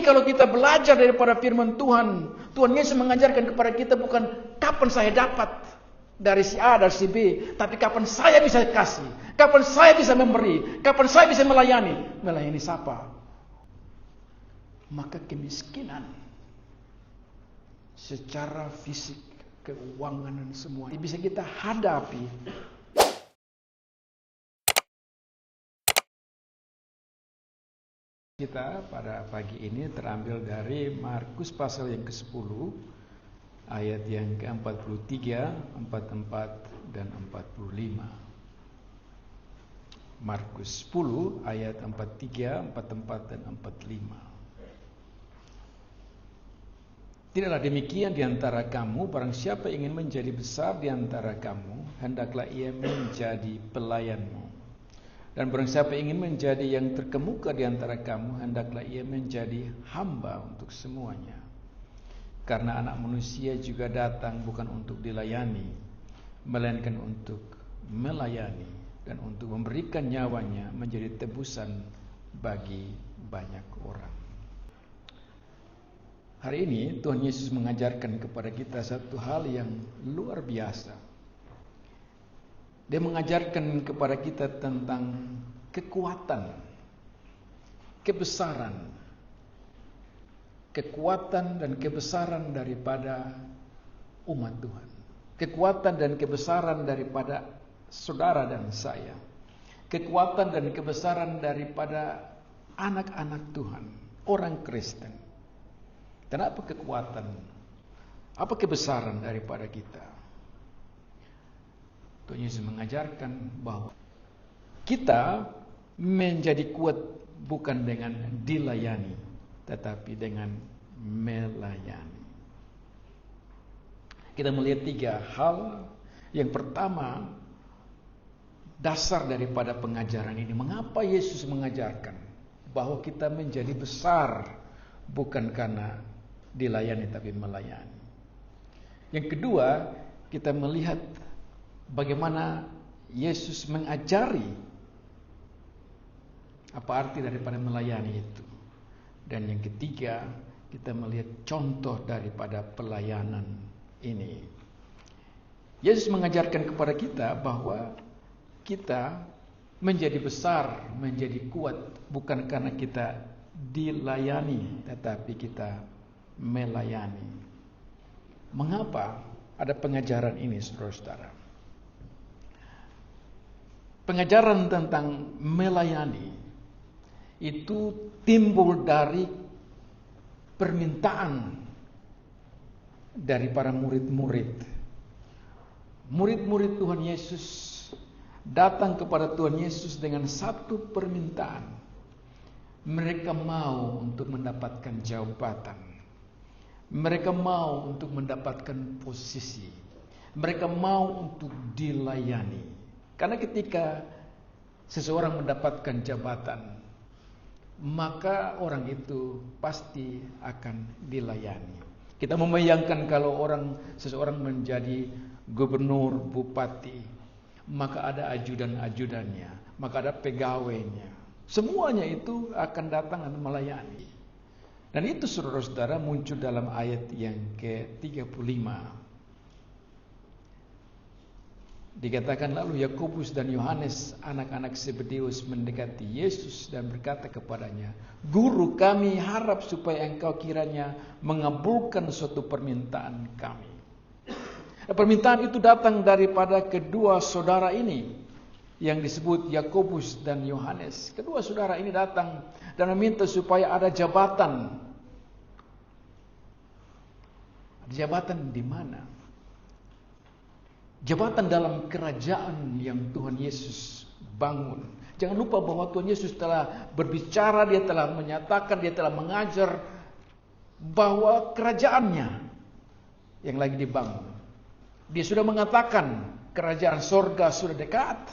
kalau kita belajar daripada firman Tuhan, Tuhan Yesus mengajarkan kepada kita bukan kapan saya dapat dari si A, dari si B, tapi kapan saya bisa kasih, kapan saya bisa memberi, kapan saya bisa melayani. Melayani siapa? Maka kemiskinan secara fisik, keuangan dan semua bisa kita hadapi. Kita pada pagi ini terambil dari Markus pasal yang ke-10 ayat yang ke-43, 44 dan 45. Markus 10 ayat 43, 44 dan 45. Tidaklah demikian di antara kamu, barang siapa ingin menjadi besar di antara kamu, hendaklah ia menjadi pelayanmu. Dan barang siapa ingin menjadi yang terkemuka di antara kamu, hendaklah ia menjadi hamba untuk semuanya. Karena anak manusia juga datang bukan untuk dilayani, melainkan untuk melayani dan untuk memberikan nyawanya menjadi tebusan bagi banyak orang. Hari ini Tuhan Yesus mengajarkan kepada kita satu hal yang luar biasa. Dia mengajarkan kepada kita tentang kekuatan, kebesaran, kekuatan dan kebesaran daripada umat Tuhan, kekuatan dan kebesaran daripada saudara dan saya, kekuatan dan kebesaran daripada anak-anak Tuhan, orang Kristen. Dan apa kekuatan, apa kebesaran daripada kita? Tuhan Yesus mengajarkan bahwa kita menjadi kuat bukan dengan dilayani, tetapi dengan melayani. Kita melihat tiga hal. Yang pertama, dasar daripada pengajaran ini. Mengapa Yesus mengajarkan bahwa kita menjadi besar bukan karena dilayani, tapi melayani. Yang kedua, kita melihat bagaimana Yesus mengajari apa arti daripada melayani itu. Dan yang ketiga, kita melihat contoh daripada pelayanan ini. Yesus mengajarkan kepada kita bahwa kita menjadi besar, menjadi kuat bukan karena kita dilayani, tetapi kita melayani. Mengapa ada pengajaran ini, saudara-saudara? Pengajaran tentang melayani itu timbul dari permintaan dari para murid-murid. Murid-murid Tuhan Yesus datang kepada Tuhan Yesus dengan satu permintaan. Mereka mau untuk mendapatkan jabatan. Mereka mau untuk mendapatkan posisi. Mereka mau untuk dilayani. Karena ketika seseorang mendapatkan jabatan, maka orang itu pasti akan dilayani. Kita membayangkan kalau seseorang menjadi gubernur, bupati, maka ada ajudan-ajudannya, maka ada pegawainya. Semuanya itu akan datang dan melayani. Dan itu, saudara-saudara, muncul dalam ayat yang ke-35. Dikatakan lalu Yakobus dan Yohanes anak-anak Zebedeus mendekati Yesus dan berkata kepadanya, "Guru, kami harap supaya engkau kiranya mengabulkan suatu permintaan kami." Permintaan itu datang daripada kedua saudara ini yang disebut Yakobus dan Yohanes. Kedua saudara ini datang dan meminta supaya ada jabatan. Jabatan di mana? Jabatan dalam kerajaan yang Tuhan Yesus bangun. Jangan lupa bahwa Tuhan Yesus telah berbicara, dia telah menyatakan, dia telah mengajar bahwa kerajaannya yang lagi dibangun. Dia sudah mengatakan kerajaan sorga sudah dekat.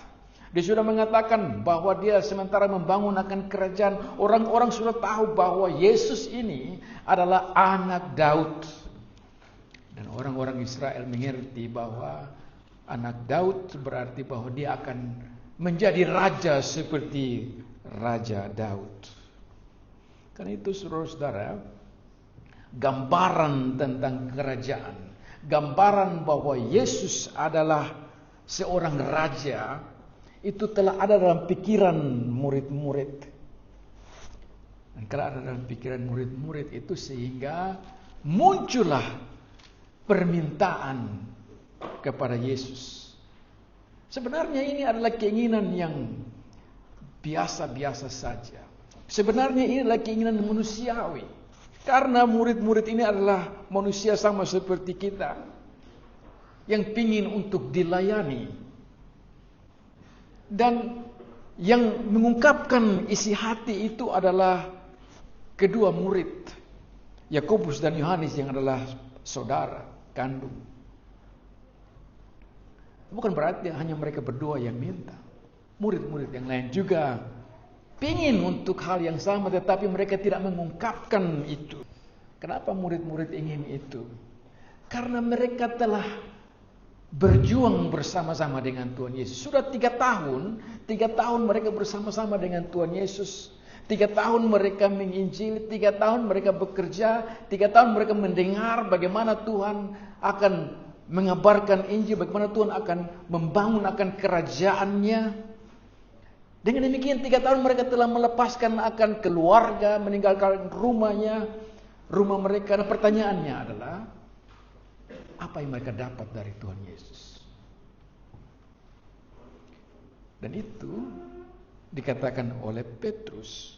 Dia sudah mengatakan bahwa dia sementara membangun akan kerajaan. Orang-orang sudah tahu bahwa Yesus ini adalah anak Daud. Dan orang-orang Israel mengerti bahwa anak Daud berarti bahwa dia akan menjadi raja seperti Raja Daud. Karena itu saudara-saudara, gambaran tentang kerajaan, gambaran bahwa Yesus adalah seorang raja, itu telah ada dalam pikiran murid-murid. Dan kalau ada dalam pikiran murid-murid itu, sehingga muncullah permintaan kepada Yesus. Sebenarnya ini adalah keinginan yang biasa-biasa saja. Sebenarnya ini adalah keinginan manusiawi. Karena murid-murid ini adalah manusia sama seperti kita, yang pingin untuk dilayani. Dan yang mengungkapkan isi hati itu adalah kedua murid, Yakobus dan Yohanes, yang adalah saudara kandung. Bukan berarti hanya mereka berdua yang minta. Murid-murid yang lain juga pingin untuk hal yang sama, tetapi mereka tidak mengungkapkan itu. Kenapa murid-murid ingin itu? Karena mereka telah berjuang bersama-sama dengan Tuhan Yesus. Sudah 3 tahun mereka bersama-sama dengan Tuhan Yesus. 3 tahun mereka menginjili, 3 tahun mereka bekerja, 3 tahun mereka mendengar bagaimana Tuhan akan mengabarkan Injil, bagaimana Tuhan akan membangun akan kerajaannya. Dengan demikian 3 tahun mereka telah melepaskan akan keluarga, meninggalkan rumahnya, rumah mereka. Dan pertanyaannya adalah, apa yang mereka dapat dari Tuhan Yesus? Dan itu dikatakan oleh Petrus.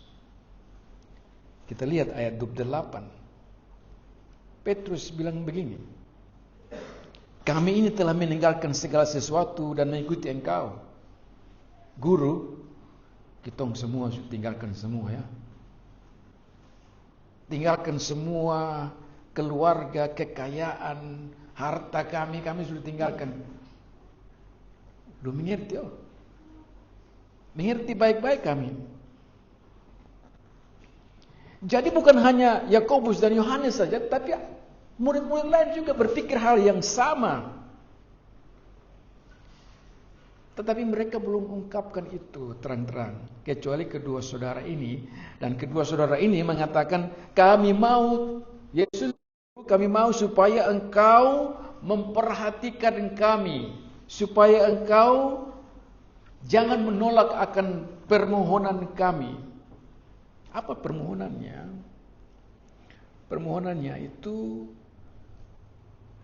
Kita lihat ayat 28. Petrus bilang begini, kami ini telah meninggalkan segala sesuatu dan mengikuti engkau. Guru, kita semua tinggalkan semua ya. Tinggalkan semua keluarga, kekayaan, harta kami sudah tinggalkan. Lu mengerti oh? Mengerti baik-baik kami. Jadi bukan hanya Yakobus dan Yohanes saja, tapi murid-murid lain juga berpikir hal yang sama. Tetapi mereka belum ungkapkan itu terang-terang, kecuali kedua saudara ini. Dan kedua saudara ini mengatakan, kami mau Yesus, kami mau supaya engkau memperhatikan kami, supaya engkau jangan menolak akan permohonan kami. Apa permohonannya? Permohonannya itu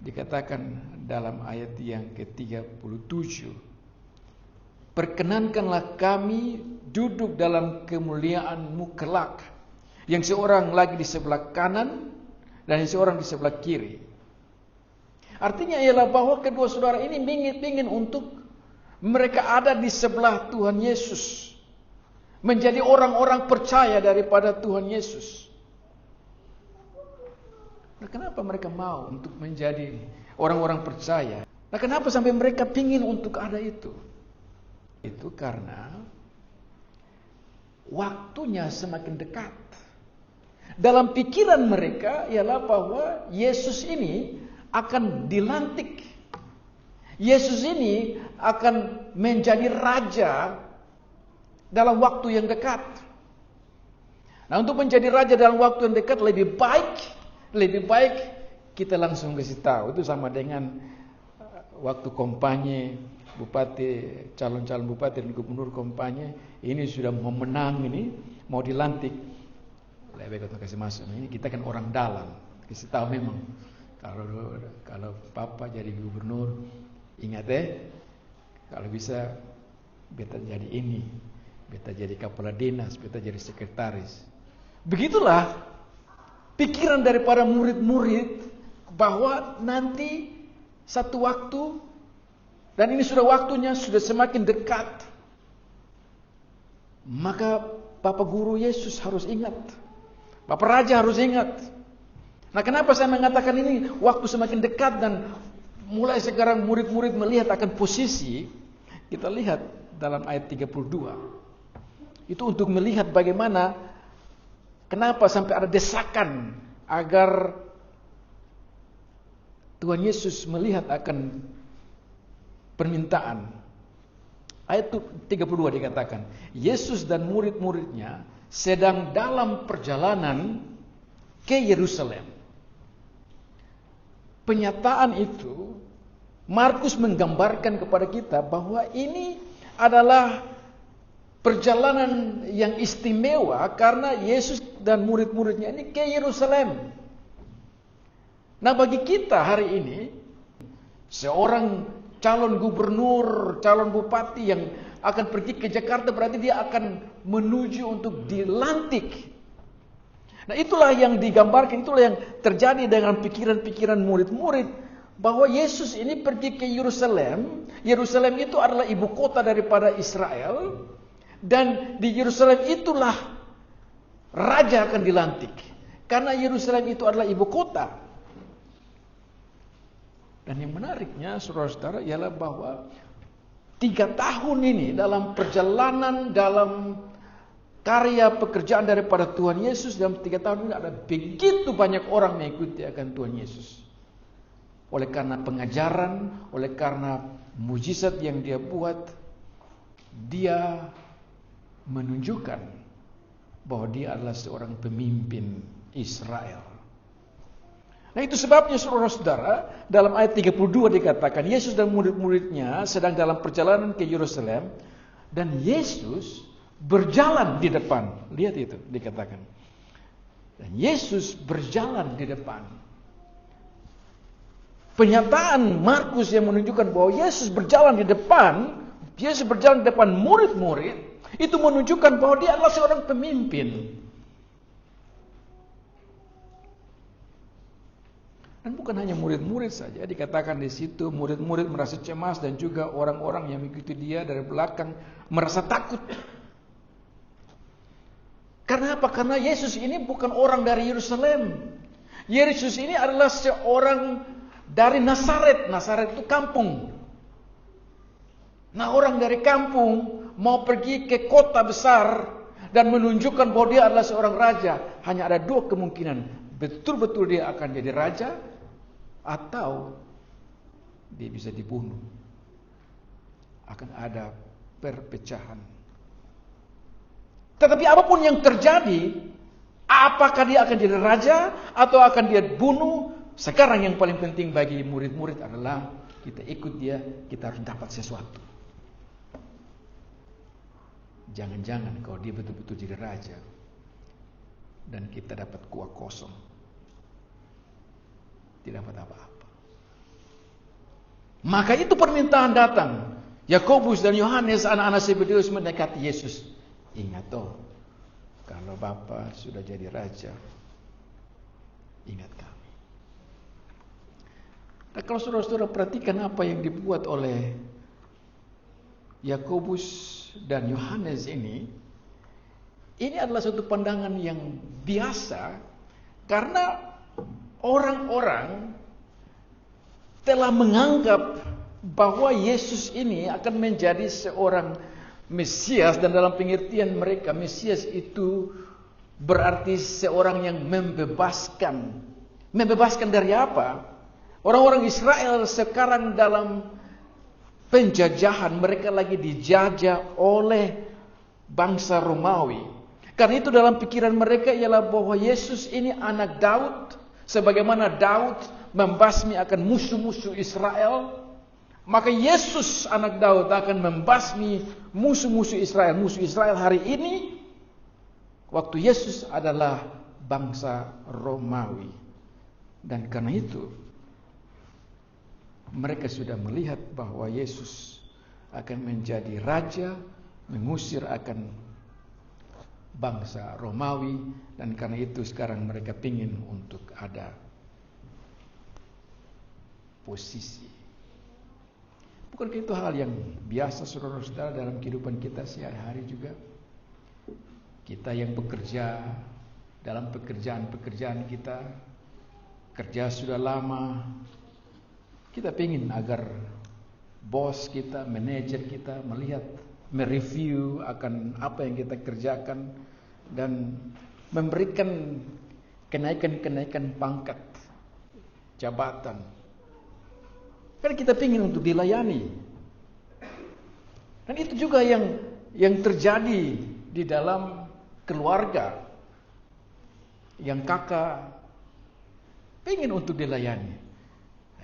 dikatakan dalam ayat yang ke-37. Perkenankanlah kami duduk dalam kemuliaan-Mu kelak, yang seorang lagi di sebelah kanan dan yang seorang di sebelah kiri. Artinya ialah bahwa kedua saudara ini ingin untuk mereka ada di sebelah Tuhan Yesus, menjadi orang-orang percaya daripada Tuhan Yesus. Nah, kenapa mereka mau untuk menjadi orang-orang percaya? Nah, kenapa sampai mereka ingin untuk ada itu? Itu karena waktunya semakin dekat. Dalam pikiran mereka ialah bahwa Yesus ini akan dilantik. Yesus ini akan menjadi raja dalam waktu yang dekat. Nah, untuk menjadi raja dalam waktu yang dekat lebih baik kita langsung kasih tahu. Itu sama dengan waktu kampanye bupati, calon-calon bupati dan gubernur kampanye, ini sudah mau menang, ini mau dilantik. Lebih kita kasih masuk. Ini kita kan orang dalam, kasih tahu memang kalau papa jadi gubernur, ingat kalau bisa beta jadi ini, beta jadi kepala dinas, beta jadi sekretaris. Begitulah pikiran daripada murid-murid bahwa nanti satu waktu, dan ini sudah waktunya, sudah semakin dekat, maka Bapak Guru Yesus harus ingat, Bapak Raja harus ingat. Nah, kenapa saya mengatakan ini waktu semakin dekat dan mulai sekarang murid-murid melihat akan posisi? Kita lihat dalam ayat 32. Itu untuk melihat bagaimana, kenapa sampai ada desakan agar Tuhan Yesus melihat akan permintaan. Ayat 32 dikatakan, Yesus dan murid-muridnya sedang dalam perjalanan ke Yerusalem. Penyataan itu Markus menggambarkan kepada kita bahwa ini adalah perjalanan yang istimewa karena Yesus dan murid-muridnya ini ke Yerusalem. Nah, bagi kita hari ini, seorang calon gubernur, calon bupati yang akan pergi ke Jakarta berarti dia akan menuju untuk dilantik. Nah, itulah yang digambarkan, itulah yang terjadi dengan pikiran-pikiran murid-murid, bahwa Yesus ini pergi ke Yerusalem. Yerusalem itu adalah ibu kota daripada Israel, dan di Yerusalem itulah raja akan dilantik, karena Yerusalem itu adalah ibu kota. Dan yang menariknya, saudara-saudara, ialah bahwa 3 tahun ini dalam perjalanan, dalam karya pekerjaan daripada Tuhan Yesus, dalam 3 tahun ini ada begitu banyak orang mengikuti akan Tuhan Yesus. Oleh karena pengajaran, oleh karena mujizat yang dia buat, dia menunjukkan bahwa dia adalah seorang pemimpin Israel. Nah, itu sebabnya saudara-saudara, dalam ayat 32 dikatakan Yesus dan murid-muridnya sedang dalam perjalanan ke Yerusalem, dan Yesus berjalan di depan. Lihat itu dikatakan. Dan Yesus berjalan di depan. Penyataan Markus yang menunjukkan bahwa Yesus berjalan di depan, Yesus berjalan di depan murid-murid, itu menunjukkan bahwa dia adalah seorang pemimpin. Dan bukan hanya murid-murid saja, dikatakan di situ murid-murid merasa cemas dan juga orang-orang yang mengikuti dia dari belakang merasa takut. Karena apa? Karena Yesus ini bukan orang dari Yerusalem. Yesus ini adalah seorang dari Nazaret. Nazaret itu kampung. Nah, orang dari kampung mau pergi ke kota besar dan menunjukkan bahwa dia adalah seorang raja. Hanya ada 2 kemungkinan. Betul-betul dia akan jadi raja, atau dia bisa dibunuh. Akan ada perpecahan. Tetapi apapun yang terjadi, apakah dia akan jadi raja atau akan dia bunuh, sekarang yang paling penting bagi murid-murid adalah kita ikut dia, kita harus dapat sesuatu. Jangan-jangan kalau dia betul-betul jadi raja dan kita dapat kuah kosong, tidak dapat apa-apa. Maka itu permintaan datang. Yakobus dan Yohanes, anak-anak Zebedeus, mendekati Yesus. Ingat toh, kalau Bapa sudah jadi raja, ingat kami. Nah, kalau saudara-saudara perhatikan apa yang dibuat oleh Yakobus dan Yohanes ini adalah suatu pandangan yang biasa, karena orang-orang telah menganggap bahwa Yesus ini akan menjadi seorang Mesias, dan dalam pengertian mereka Mesias itu berarti seorang yang membebaskan. Membebaskan dari apa? Orang-orang Israel sekarang dalam penjajahan, mereka lagi dijajah oleh bangsa Romawi. Karena itu dalam pikiran mereka ialah bahwa Yesus ini anak Daud, sebagaimana Daud membasmi akan musuh-musuh Israel, maka Yesus anak Daud akan membasmi musuh-musuh Israel. Musuh Israel hari ini, waktu Yesus adalah bangsa Romawi. Dan karena itu mereka sudah melihat bahwa Yesus akan menjadi raja, mengusir akan bangsa Romawi, dan karena itu sekarang mereka ingin untuk ada posisi. Bukankah itu hal yang biasa saudara-saudara dalam kehidupan kita sehari-hari juga? Kita yang bekerja, dalam pekerjaan-pekerjaan kita, kerja sudah lama, kita ingin agar bos kita, manajer kita melihat, mereview akan apa yang kita kerjakan, dan memberikan kenaikan-kenaikan pangkat, jabatan. Karena kita ingin untuk dilayani. Dan itu juga yang terjadi di dalam keluarga yang kakak pengen untuk dilayani.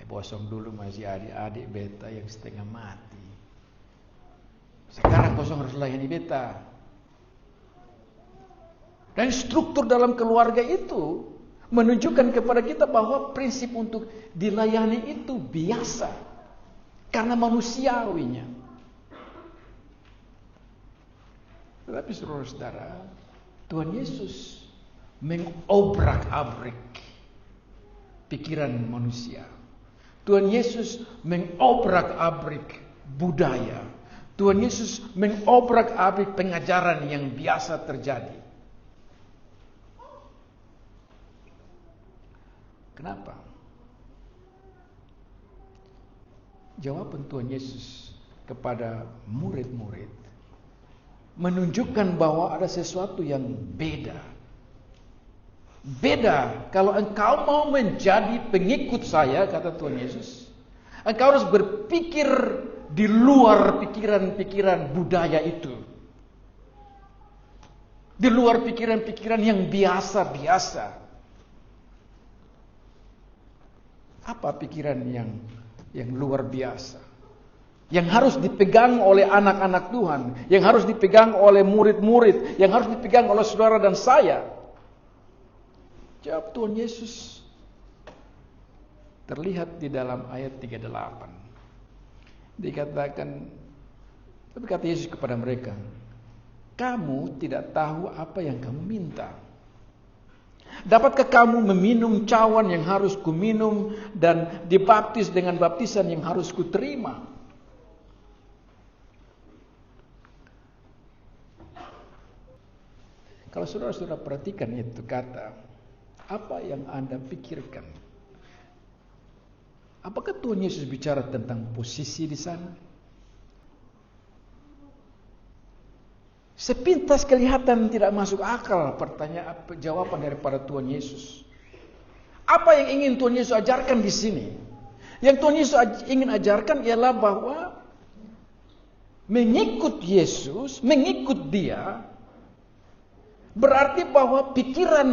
Bosong dulu masih adik-adik beta yang setengah mati. Sekarang kosong harus layani beta. Dan struktur dalam keluarga itu menunjukkan kepada kita bahwa prinsip untuk dilayani itu biasa. Karena manusiawinya. Tetapi saudara-saudara, Tuhan Yesus mengobrak-abrik pikiran manusia. Tuhan Yesus mengobrak-abrik budaya. Tuhan Yesus mengobrak-abrik pengajaran yang biasa terjadi. Kenapa? Jawaban Tuhan Yesus kepada murid-murid menunjukkan bahwa ada sesuatu yang beda. Beda kalau engkau mau menjadi pengikut saya, kata Tuhan Yesus, engkau harus berpikir di luar pikiran-pikiran budaya itu. Di luar pikiran-pikiran yang biasa-biasa. Apa pikiran yang luar biasa? Yang harus dipegang oleh anak-anak Tuhan, yang harus dipegang oleh murid-murid, yang harus dipegang oleh saudara dan saya. Jawab Tuhan Yesus terlihat di dalam ayat 38. Dikatakan, tapi kata Yesus kepada mereka, kamu tidak tahu apa yang kamu minta. Dapatkah kamu meminum cawan yang harus kuminum dan dibaptis dengan baptisan yang harus kuterima? Kalau saudara-saudara perhatikan itu kata, apa yang Anda pikirkan? Apakah Tuhan Yesus bicara tentang posisi di sana? Sepintas kelihatan tidak masuk akal jawaban daripada Tuhan Yesus. Apa yang ingin Tuhan Yesus ajarkan di sini? Yang Tuhan Yesus ingin ajarkan ialah bahwa mengikut Yesus, mengikut Dia, berarti bahwa pikiran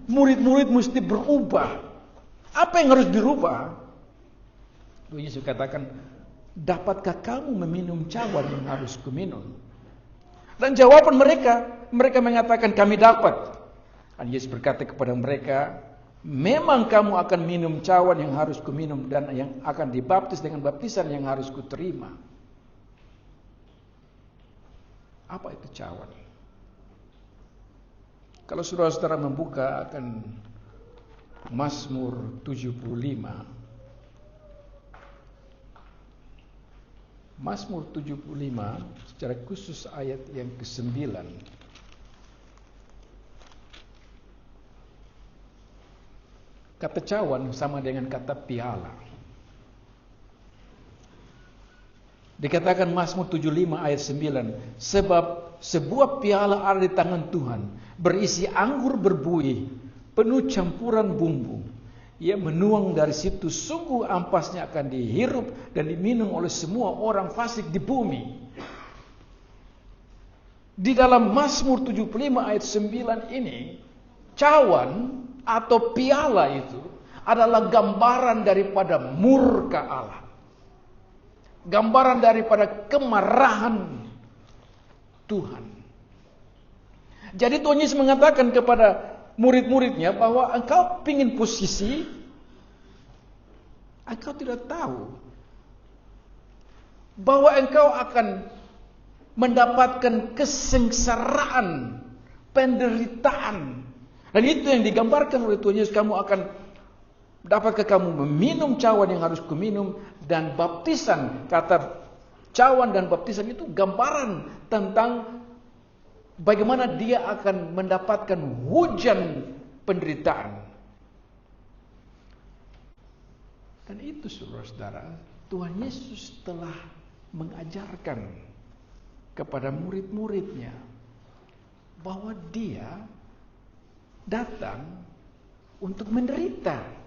murid-murid mesti berubah. Apa yang harus dirubah? Tuhan Yesus katakan, dapatkah kamu meminum cawan yang harus kuminum? Dan jawaban mereka mengatakan kami dapat. Dan Yesus berkata kepada mereka, memang kamu akan minum cawan yang harus kuminum dan yang akan dibaptis dengan baptisan yang harus kuterima. Apa itu cawan? Kalau saudara-saudara membuka akan Mazmur 75. Mazmur 75 secara khusus ayat yang ke-9. Kata cawan sama dengan kata piala. Dikatakan Mazmur 75 ayat 9, sebab sebuah piala ada di tangan Tuhan, berisi anggur berbuih, penuh campuran bumbu. Ia menuang dari situ, sungguh ampasnya akan dihirup dan diminum oleh semua orang fasik di bumi. Di dalam Mazmur 75 ayat 9 ini, cawan atau piala itu adalah gambaran daripada murka Allah. Gambaran daripada kemarahan Tuhan. Jadi Tuhan Yesus mengatakan kepada murid-muridnya bahwa engkau pingin posisi, engkau tidak tahu bahwa engkau akan mendapatkan kesengsaraan, penderitaan. Dan itu yang digambarkan oleh Tuhan Yesus. Dapatkah kamu meminum cawan yang harus kuminum dan baptisan? Kata cawan dan baptisan itu gambaran tentang bagaimana dia akan mendapatkan hujan penderitaan. Dan itu saudara-saudara, Tuhan Yesus telah mengajarkan kepada murid-muridnya bahwa Dia datang untuk menderita.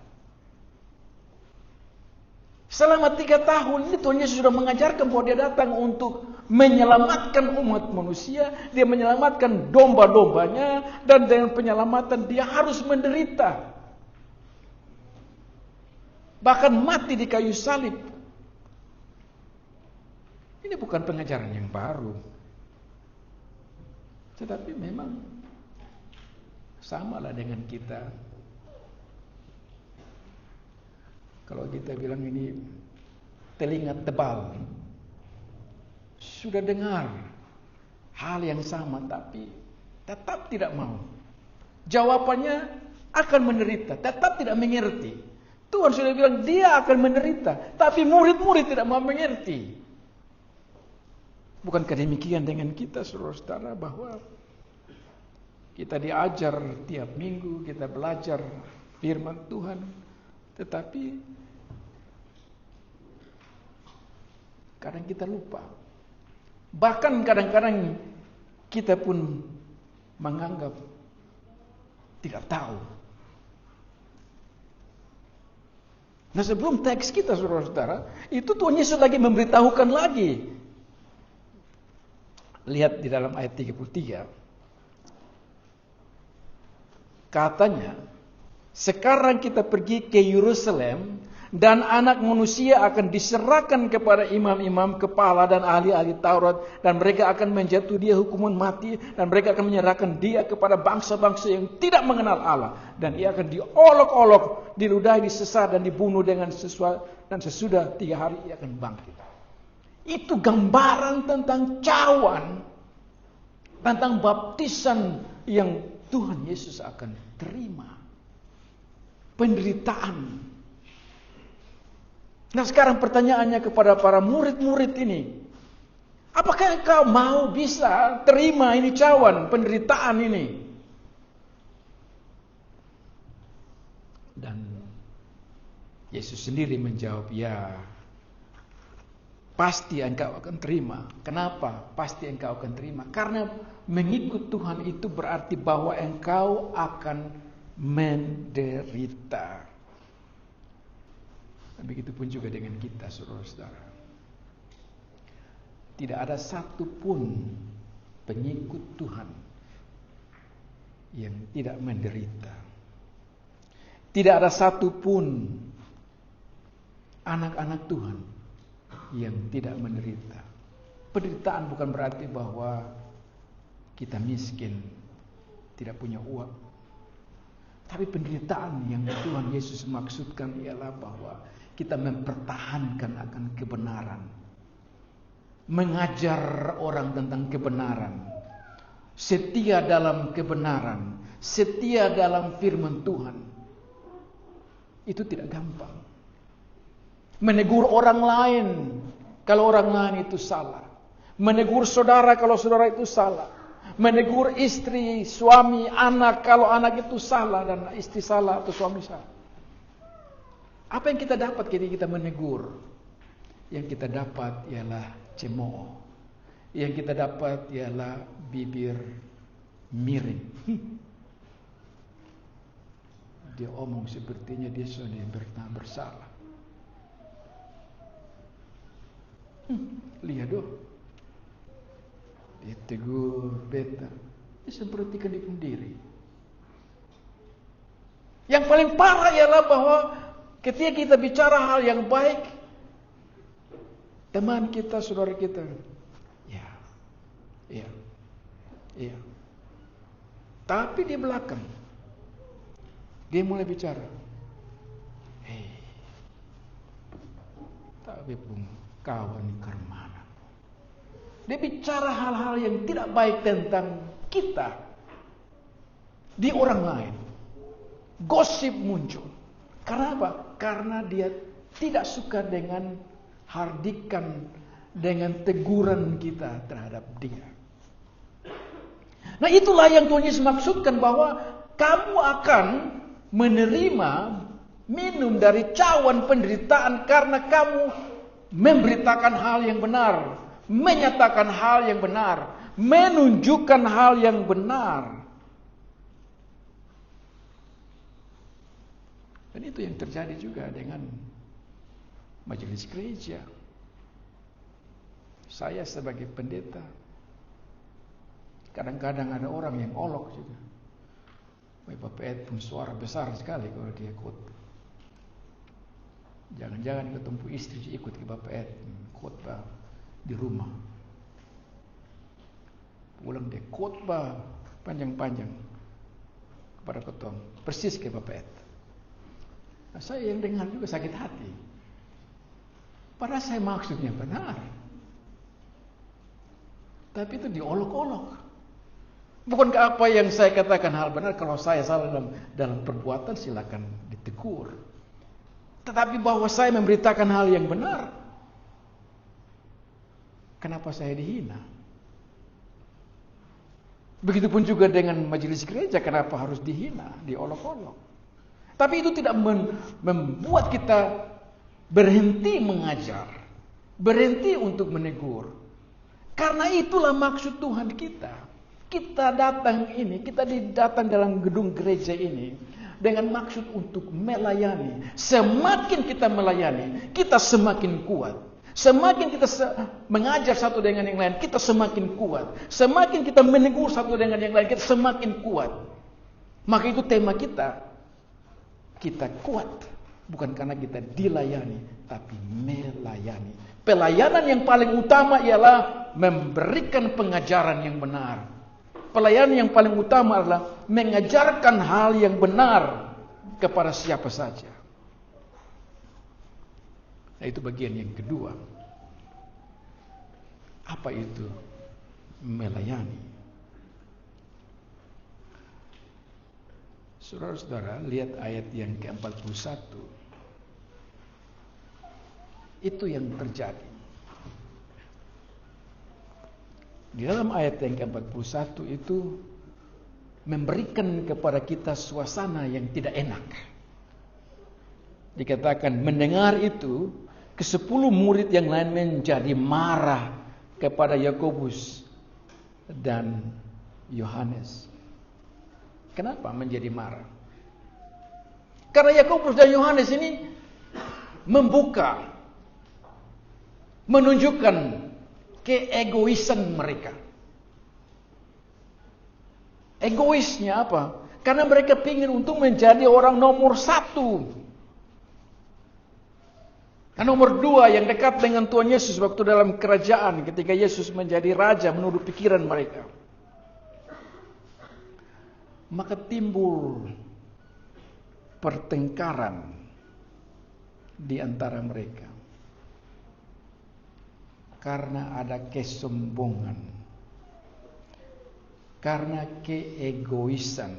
Selama 3 tahun ini Tuhan Yesus sudah mengajarkan bahwa Dia datang untuk menyelamatkan umat manusia, dia menyelamatkan domba-dombanya, dan dengan penyelamatan dia harus menderita. Bahkan mati di kayu salib. Ini bukan pengajaran yang baru. Tetapi memang samalah dengan kita. Kalau kita bilang ini telinga tebal, sudah dengar hal yang sama tapi tetap tidak mau. Jawabannya akan menderita, tetap tidak mengerti. Tuhan sudah bilang dia akan menderita, tapi murid-murid tidak mau mengerti. Bukankah demikian dengan kita, saudara-saudara, bahwa kita diajar tiap minggu, kita belajar firman Tuhan, tetapi kadang kita lupa. Bahkan kadang-kadang kita pun menganggap tidak tahu. Nah, sebelum teks kita, saudara-saudara, itu Tuhan Yesus lagi memberitahukan lagi. Lihat di dalam ayat 33. Katanya, sekarang kita pergi ke Yerusalem dan anak manusia akan diserahkan kepada imam-imam kepala dan ahli-ahli Taurat, dan mereka akan menjatuh dia hukuman mati, dan mereka akan menyerahkan dia kepada bangsa-bangsa yang tidak mengenal Allah, dan ia akan diolok-olok, diludahi, disesat dan dibunuh dengan sesuatu, dan sesudah 3 hari ia akan bangkit. Itu gambaran tentang cawan, tentang baptisan yang Tuhan Yesus akan terima. Penderitaan. Nah, sekarang pertanyaannya kepada para murid-murid ini. Apakah engkau mau bisa terima ini cawan, penderitaan ini? Dan Yesus sendiri menjawab, ya, pasti engkau akan terima. Kenapa? Pasti engkau akan terima. Karena mengikut Tuhan itu berarti bahwa engkau akan menderita. Begitupun juga dengan kita, saudara-saudara. Tidak ada satupun pengikut Tuhan yang tidak menderita. Tidak ada satupun anak-anak Tuhan yang tidak menderita. Penderitaan bukan berarti bahwa kita miskin, tidak punya uang. Tapi penderitaan yang Tuhan Yesus maksudkan ialah bahwa kita mempertahankan akan kebenaran. Mengajar orang tentang kebenaran. Setia dalam kebenaran. Setia dalam firman Tuhan. Itu tidak gampang. Menegur orang lain kalau orang lain itu salah. Menegur saudara kalau saudara itu salah. Menegur istri, suami, anak kalau anak itu salah dan istri salah atau suami salah. Apa yang kita dapat ketika kita menegur? Yang kita dapat ialah cemooh. Yang kita dapat ialah bibir miring. Dia omong sepertinya dia sudah bersalah. Lihat dong. Dia tegur beta. Dia sepertikan dia sendiri. Yang paling parah ialah bahwa ketika kita bicara hal yang baik, teman kita, saudara kita, ya. Tapi di belakang, dia mulai bicara. Tapi pun kawan kermana. Dia bicara hal-hal yang tidak baik tentang kita di orang lain. Gosip muncul. Karena apa? Karena dia tidak suka dengan hardikan, dengan teguran kita terhadap dia. Nah, itulah yang Tuhan Yesus maksudkan bahwa kamu akan menerima minum dari cawan penderitaan karena kamu memberitakan hal yang benar, menyatakan hal yang benar, menunjukkan hal yang benar. Dan itu yang terjadi juga dengan majelis gereja. Saya sebagai pendeta, kadang-kadang ada orang yang olok juga. Bapak Ed pun suara besar sekali kalau dia khotbah. Jangan-jangan ketemu istri ikut ke Bapak Ed khotbah di rumah. Pulang dia khotbah panjang-panjang kepada ketong, persis ke Bapak Ed. Nah, saya yang dengar juga sakit hati. Padahal saya maksudnya benar. Tapi itu diolok-olok. Bukankah apa yang saya katakan hal benar? Kalau saya salah dalam perbuatan silakan ditegur. Tetapi bahwa saya memberitakan hal yang benar, kenapa saya dihina? Begitupun juga dengan majelis gereja, kenapa harus dihina, diolok-olok? Tapi itu tidak membuat kita berhenti mengajar, berhenti untuk menegur. Karena itulah maksud Tuhan kita. Kita datang dalam gedung gereja ini dengan maksud untuk melayani. Semakin kita melayani, kita semakin kuat. Semakin kita mengajar satu dengan yang lain, kita semakin kuat. Semakin kita menegur satu dengan yang lain, kita semakin kuat. Maka itu tema kita. Kita kuat bukan karena kita dilayani, tapi melayani. Pelayanan yang paling utama ialah memberikan pengajaran yang benar. Pelayanan yang paling utama adalah mengajarkan hal yang benar kepada siapa saja. Nah, itu bagian yang kedua. Apa itu melayani? Saudara-saudara, lihat ayat yang ke-41. Itu yang terjadi. Di dalam ayat yang ke-41 itu memberikan kepada kita suasana yang tidak enak. Dikatakan mendengar itu, ke-10 murid yang lain menjadi marah kepada Yakobus dan Yohanes. Kenapa menjadi marah? Karena Yakobus dan Yohanes ini membuka, menunjukkan keegoisan mereka. Egoisnya apa? Karena mereka ingin untuk menjadi orang nomor 1. Dan nomor 2 yang dekat dengan Tuhan Yesus waktu dalam kerajaan ketika Yesus menjadi raja menurut pikiran mereka. Maka timbul pertengkaran di antara mereka. Karena ada kesombongan, karena keegoisan.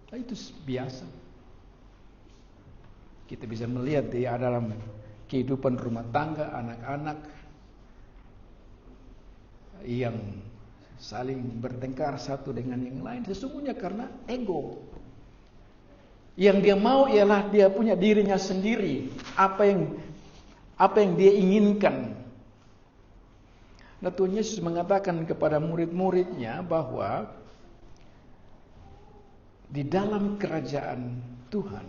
Nah, itu biasa. Kita bisa melihat di dalam kehidupan rumah tangga, anak-anak yang saling bertengkar satu dengan yang lain, sesungguhnya karena ego. Yang dia mau ialah dia punya dirinya sendiri, apa yang dia inginkan. Nah, Tuhan Yesus mengatakan kepada murid-muridnya bahwa di dalam kerajaan Tuhan,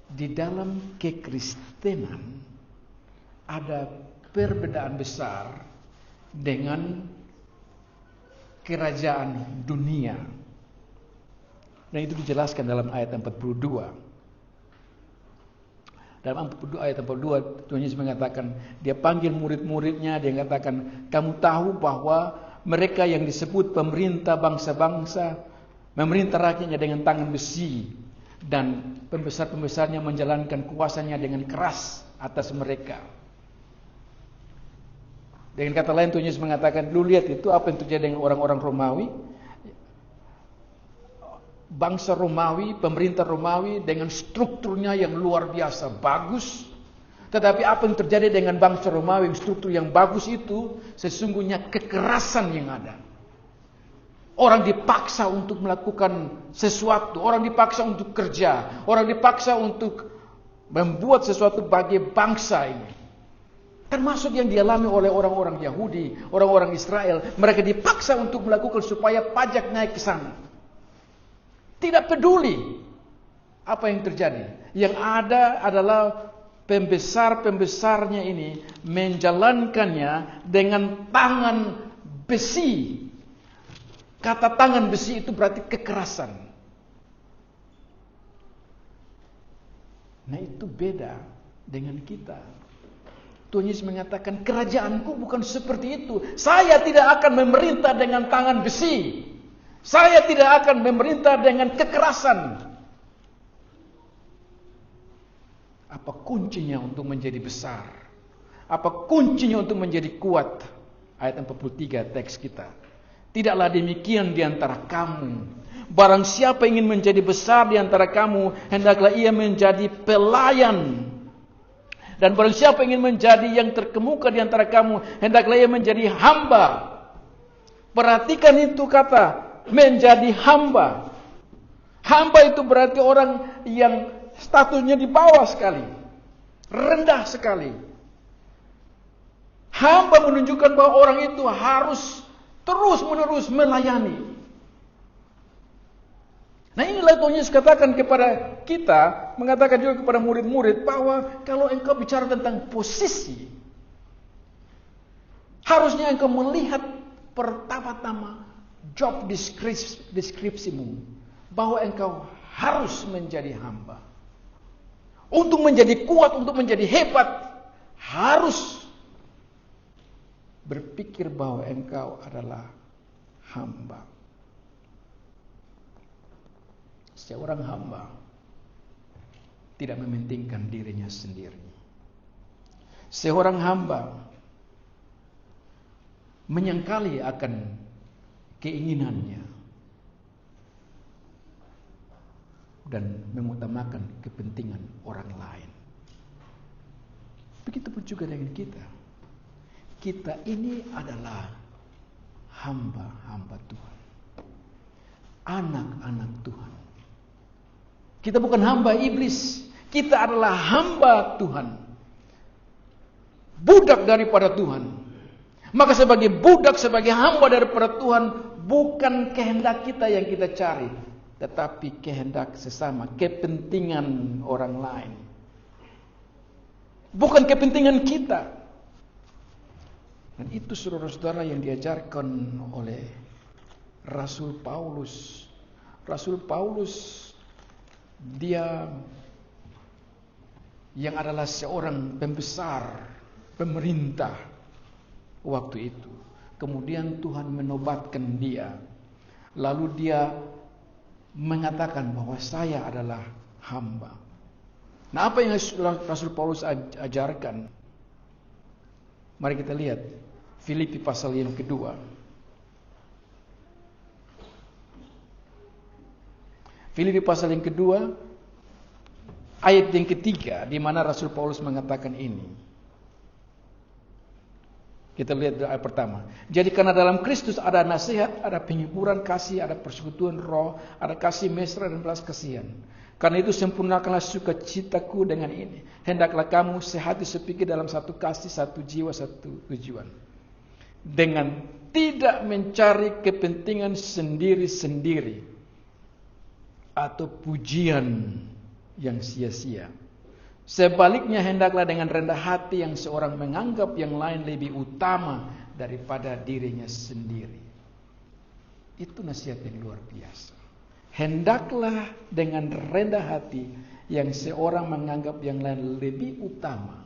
di dalam kekristenan ada perbedaan besar dengan kerajaan dunia. Dan itu dijelaskan dalam ayat 42. Dalam ayat 42 Tuhan Yesus mengatakan, dia panggil murid-muridnya, dia mengatakan, kamu tahu bahwa mereka yang disebut pemerintah bangsa-bangsa, memerintah rakyatnya dengan tangan besi, dan pembesar-pembesarnya menjalankan kuasanya dengan keras atas mereka. Dengan kata lain Tuhan Yesus mengatakan, lu lihat itu apa yang terjadi dengan orang-orang Romawi. Bangsa Romawi, pemerintah Romawi dengan strukturnya yang luar biasa bagus. Tetapi apa yang terjadi dengan bangsa Romawi, struktur yang bagus itu sesungguhnya kekerasan yang ada. Orang dipaksa untuk melakukan sesuatu, orang dipaksa untuk kerja, orang dipaksa untuk membuat sesuatu bagi bangsa ini. Termasuk yang dialami oleh orang-orang Yahudi, orang-orang Israel. Mereka dipaksa untuk melakukan supaya pajak naik ke sana. Tidak peduli apa yang terjadi. Yang ada adalah pembesar-pembesarnya ini menjalankannya dengan tangan besi. Kata tangan besi itu berarti kekerasan. Nah, itu beda dengan kita. Tuhan Yesus mengatakan, kerajaanku bukan seperti itu. Saya tidak akan memerintah dengan tangan besi. Saya tidak akan memerintah dengan kekerasan. Apa kuncinya untuk menjadi besar? Apa kuncinya untuk menjadi kuat? Ayat 43 teks kita. Tidaklah demikian di antara kamu. Barang siapa ingin menjadi besar di antara kamu, hendaklah ia menjadi pelayan. Dan barang siapa ingin menjadi yang terkemuka di antara kamu, hendaklah ia menjadi hamba. Perhatikan itu kata, menjadi hamba. Hamba itu berarti orang yang statusnya di bawah sekali. Rendah sekali. Hamba menunjukkan bahwa orang itu harus terus-menerus melayani. Nah, inilah Tuhan Yesus katakan kepada kita, mengatakan juga kepada murid-murid bahwa kalau engkau bicara tentang posisi, harusnya engkau melihat pertama-tama job deskripsimu, bahwa engkau harus menjadi hamba. Untuk menjadi kuat, untuk menjadi hebat, harus berpikir bahwa engkau adalah hamba. Seorang hamba tidak mementingkan dirinya sendiri. Seorang hamba menyangkali akan keinginannya dan mengutamakan kepentingan orang lain. Begitupun juga dengan kita. Kita ini adalah hamba-hamba Tuhan. Anak-anak Tuhan. Kita bukan hamba iblis. Kita adalah hamba Tuhan. Budak daripada Tuhan. Maka sebagai budak, sebagai hamba daripada Tuhan, bukan kehendak kita yang kita cari, tetapi kehendak sesama, kepentingan orang lain. Bukan kepentingan kita. Dan itu saudara-saudara yang diajarkan oleh Rasul Paulus. Rasul Paulus, dia yang adalah seorang pembesar, pemerintah waktu itu. Kemudian Tuhan menobatkan dia. Lalu dia mengatakan bahwa saya adalah hamba. Nah, apa yang Rasul Paulus ajarkan? Mari kita lihat Filipi pasal yang kedua. Filipi pasal yang kedua, ayat yang ketiga, di mana Rasul Paulus mengatakan ini. Kita lihat ayat pertama. Jadi karena dalam Kristus ada nasihat, ada penghiburan kasih, ada persekutuan roh, ada kasih mesra dan belas kasihan. Karena itu sempurnakanlah sukacitaku dengan ini. Hendaklah kamu sehati sepikir dalam satu kasih, satu jiwa, satu tujuan. Dengan tidak mencari kepentingan sendiri-sendiri atau pujian yang sia-sia. Sebaliknya hendaklah dengan rendah hati yang seorang menganggap yang lain lebih utama daripada dirinya sendiri. Itu nasihat yang luar biasa. Hendaklah dengan rendah hati yang seorang menganggap yang lain lebih utama.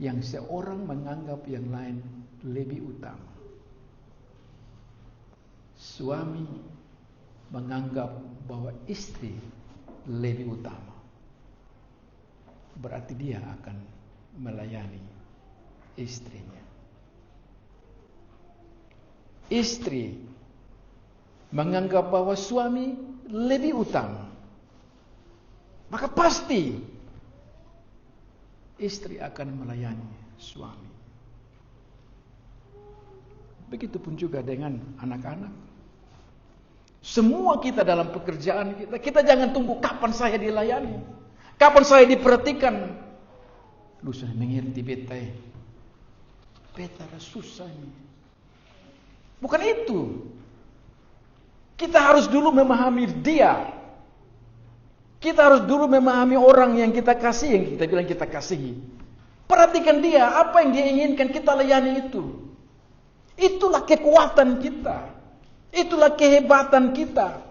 Yang seorang menganggap yang lain lebih utama. Suami menganggap bahwa istri lebih utama. Berarti dia akan melayani istrinya. Istri menganggap bahwa suami lebih utama, maka pasti istri akan melayani suami. Begitupun juga dengan anak-anak. Semua kita dalam pekerjaan kita jangan tunggu kapan saya dilayani, kapan saya diperhatikan. Lu sudah mengerti beta susah ini. Bukan itu. Kita harus dulu memahami dia. Kita harus dulu memahami orang yang kita kasih, yang kita bilang kita kasihi. Perhatikan dia, apa yang dia inginkan, kita layani itu. Itulah kekuatan kita. Itulah kehebatan kita.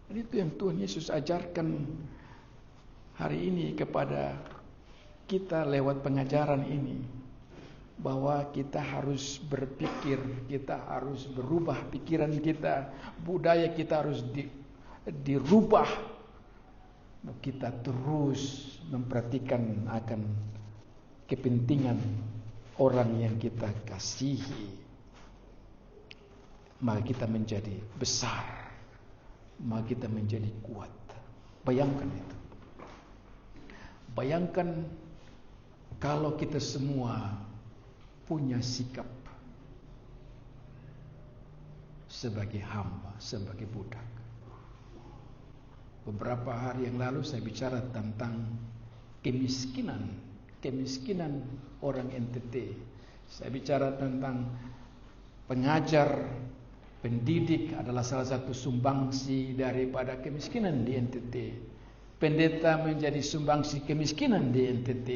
Dan itu yang Tuhan Yesus ajarkan hari ini kepada kita lewat pengajaran ini. Bahwa kita harus berpikir, kita harus berubah pikiran kita, budaya kita harus dirubah. Kita terus memperhatikan akan kepentingan orang yang kita kasihi. Maka kita menjadi besar, maka kita menjadi kuat. Bayangkan itu. Bayangkan kalau kita semua punya sikap sebagai hamba, sebagai budak. Beberapa hari yang lalu saya bicara tentang kemiskinan orang NTT. Saya bicara tentang pengajar, pendidik adalah salah satu sumbangsi daripada kemiskinan di NTT. Pendeta menjadi sumbangsi kemiskinan di NTT.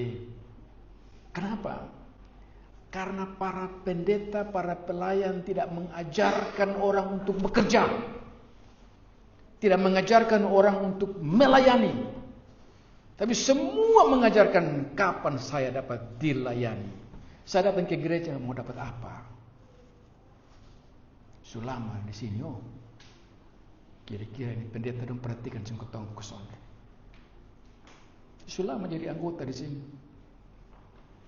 Kenapa? Karena para pendeta, para pelayan tidak mengajarkan orang untuk bekerja. Tidak mengajarkan orang untuk melayani. Tapi semua mengajarkan kapan saya dapat dilayani. Saya datang ke gereja mau dapat apa? Sulama di sini. Oh, kira-kira ini pendeta dong perhatikan sengkotong kosong. Sulama jadi anggota di sini.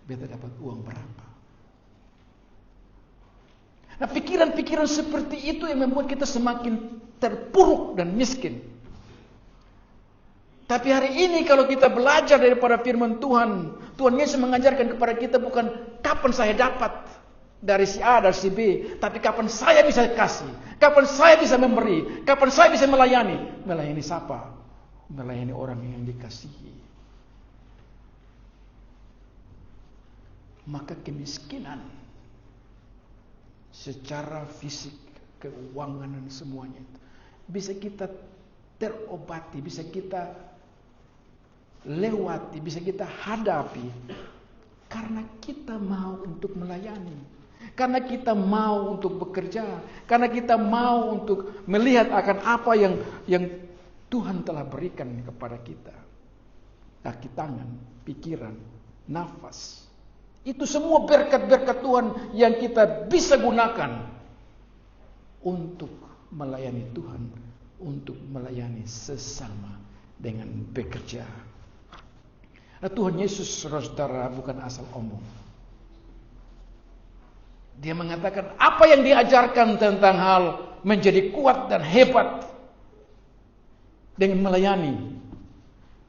Beta dapat uang berapa? Nah, pikiran-pikiran seperti itu yang membuat kita semakin terpuruk dan miskin. Tapi hari ini kalau kita belajar daripada firman Tuhan, Tuhan Yesus mengajarkan kepada kita bukan kapan saya dapat dari si A dan si B, tapi kapan saya bisa kasih, kapan saya bisa memberi, kapan saya bisa melayani. Melayani siapa? Melayani orang yang dikasihi. Maka kemiskinan secara fisik, keuangan dan semuanya itu bisa kita terobati, bisa kita lewati, bisa kita hadapi karena kita mau untuk melayani, karena kita mau untuk bekerja, karena kita mau untuk melihat akan apa yang Tuhan telah berikan kepada kita. Kaki tangan, pikiran, nafas. Itu semua berkat-berkat Tuhan yang kita bisa gunakan untuk melayani Tuhan, untuk melayani sesama dengan bekerja. Nah, Tuhan Yesus, saudara, bukan asal omong. Dia mengatakan apa yang diajarkan tentang hal menjadi kuat dan hebat dengan melayani.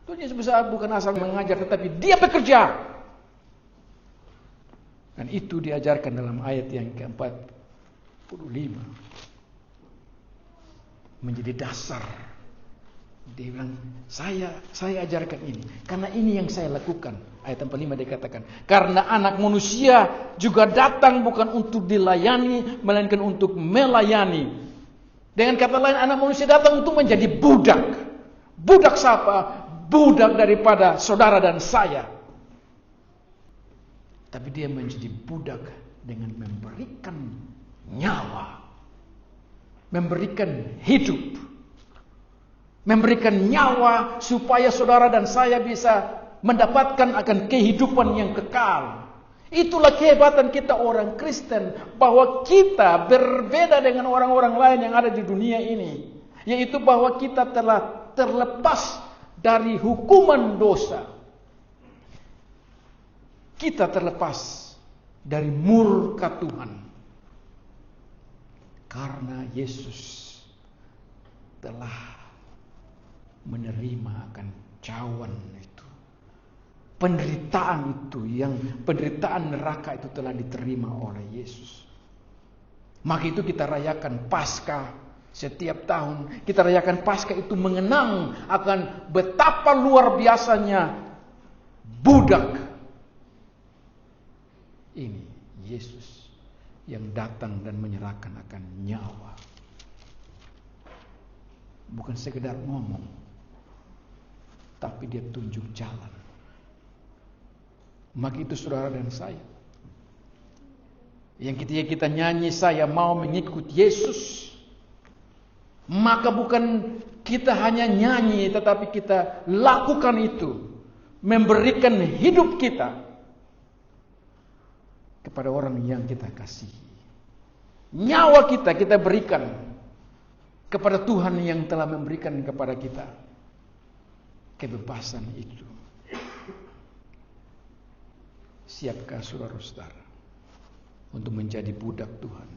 Tuhan Yesus bukan asal mengajar, tetapi dia bekerja. Dan itu diajarkan dalam ayat yang ke-45. Menjadi dasar. Dia bilang, saya ajarkan ini. Karena ini yang saya lakukan. Ayat 45 dia katakan. Karena anak manusia juga datang bukan untuk dilayani, melainkan untuk melayani. Dengan kata lain, anak manusia datang untuk menjadi budak. Budak siapa? Budak daripada saudara dan saya. Tapi dia menjadi budak dengan memberikan nyawa. Memberikan hidup. Memberikan nyawa supaya saudara dan saya bisa mendapatkan akan kehidupan yang kekal. Itulah kehebatan kita orang Kristen. Bahwa kita berbeda dengan orang-orang lain yang ada di dunia ini. Yaitu bahwa kita telah terlepas dari hukuman dosa. Kita terlepas dari murka Tuhan. Karena Yesus telah menerima akan cawan itu. Penderitaan itu, yang penderitaan neraka itu telah diterima oleh Yesus. Maka itu kita rayakan Paskah setiap tahun. Kita rayakan Paskah itu mengenang akan betapa luar biasanya budak ini Yesus yang datang dan menyerahkan akan nyawa. bukan sekedar ngomong, tapi dia tunjuk jalan. Maka itu saudara dan saya, yang ketika kita nyanyi saya mau mengikut Yesus, maka bukan kita hanya nyanyi, tetapi kita lakukan itu, memberikan hidup kita kepada orang yang kita kasihi. Nyawa kita berikan kepada Tuhan yang telah memberikan kepada kita kebebasan itu. Siapkah saudara-saudara untuk menjadi budak Tuhan?